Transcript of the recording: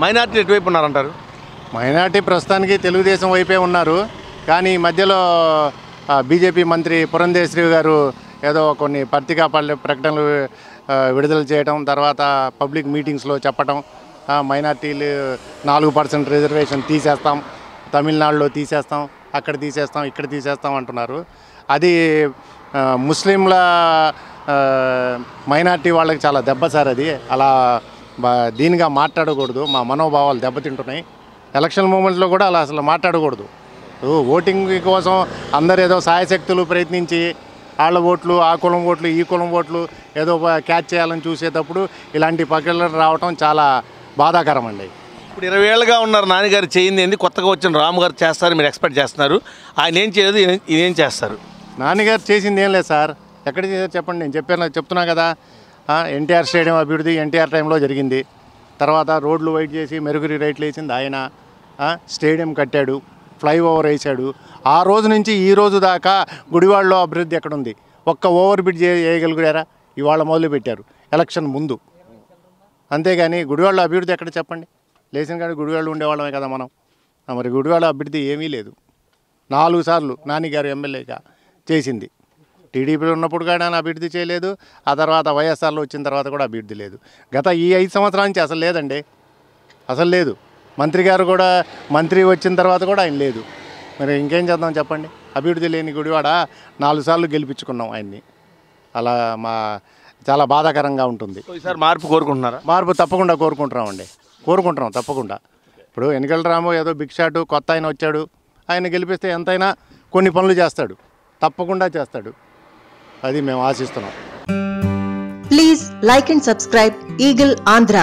Minority ఎటువైపు ఉన్నారంటారు? Minority ప్రస్తుతానికి తెలుగుదేశం వైపే ఉన్నారు. కానీ ఈ మధ్యలో బీజేపీ మంత్రి పురంధేశ్వరి గారు ఏదో కొన్ని పత్రికా ప్రకటనలు విడుదల చేయడం, తర్వాత పబ్లిక్ మీటింగ్స్లో చెప్పడం, మైనార్టీలు 4% రిజర్వేషన్ తీసేస్తాం, తమిళనాడులో తీసేస్తాం, అక్కడ తీసేస్తాం, ఇక్కడ తీసేస్తాం అంటున్నారు. అది ముస్లింల మైనార్టీ వాళ్ళకి చాలా దెబ్బ సార్. అది అలా దీనిగా మాట్లాడకూడదు. మా మనోభావాలు దెబ్బతింటున్నాయి. ఎలక్షన్ మూమెంట్లో కూడా అలా అసలు మాట్లాడకూడదు. ఓటింగ్ కోసం అందరు ఏదో సాయశక్తులు ప్రయత్నించి వాళ్ళ ఓట్లు, ఆ కులం ఓట్లు, ఈ కులం ఓట్లు ఏదో క్యాచ్ చేయాలని చూసేటప్పుడు ఇలాంటి పక్కలు రావటం చాలా బాధాకరం అండి. ఇప్పుడు 20 ఏళ్ళుగా ఉన్నారు నాన్నగారు, చేయింది ఏంది? కొత్తగా వచ్చిన రాము గారు చేస్తారు మీరు ఎక్స్పెక్ట్ చేస్తున్నారు. ఆయన ఏం చేయలేదు, ఇదేం చేస్తారు? నాన్నగారు చేసింది ఏం లేదు సార్. ఎక్కడ చేశారు చెప్పండి. నేను చెప్తున్నా కదా, ఎన్టీఆర్ స్టేడియం అభివృద్ధి ఎన్టీఆర్ టైంలో జరిగింది. తర్వాత రోడ్లు వైట్ చేసి మెరుగురి రైట్లు వేసింది ఆయన. స్టేడియం కట్టాడు, ఫ్లైఓవర్ వేసాడు. ఆ రోజు నుంచి ఈ రోజు దాకా గుడివాడలో అభివృద్ధి ఎక్కడుంది? ఒక్క ఓవర్ బ్రిడ్జ్ వేయగలిగారా? ఇవాళ మొదలుపెట్టారు ఎలక్షన్ ముందు. అంతేగాని గుడివాడలో అభివృద్ధి ఎక్కడ చెప్పండి? లేచిన కానీ గుడివాడలో ఉండేవాళ్ళమే కదా మనం. మరి గుడివాడ అభివృద్ధి ఏమీ లేదు. 4 సార్లు నాన్నగారు ఎమ్మెల్యేగా చేసింది. టీడీపీలో ఉన్నప్పుడు కూడా ఆయన అభివృద్ధి చేయలేదు. ఆ తర్వాత వైఎస్ఆర్లో వచ్చిన తర్వాత కూడా అభివృద్ధి లేదు. గత ఈ 5 సంవత్సరాల నుంచి అసలు లేదండి, అసలు లేదు. మంత్రి గారు కూడా మంత్రి వచ్చిన తర్వాత కూడా ఆయన లేదు. మరి ఇంకేం చేద్దాం చెప్పండి? అభివృద్ధి లేని గుడివాడ 4 సార్లు గెలిపించుకున్నాం ఆయన్ని. అలా చాలా బాధాకరంగా ఉంటుంది. ఈసారి మార్పు కోరుకుంటున్నారా? మార్పు తప్పకుండా కోరుకుంటున్నామండి, కోరుకుంటున్నాం తప్పకుండా. ఇప్పుడు ఎన్నికల రాము ఏదో బిగ్ షాట్ కొత్త ఆయన వచ్చాడు, ఆయన గెలిపిస్తే ఎంతైనా కొన్ని పనులు చేస్తాడు, తప్పకుండా చేస్తాడు. అది మేము ఆశిస్తున్నాం. Please like and subscribe eagle Andhra.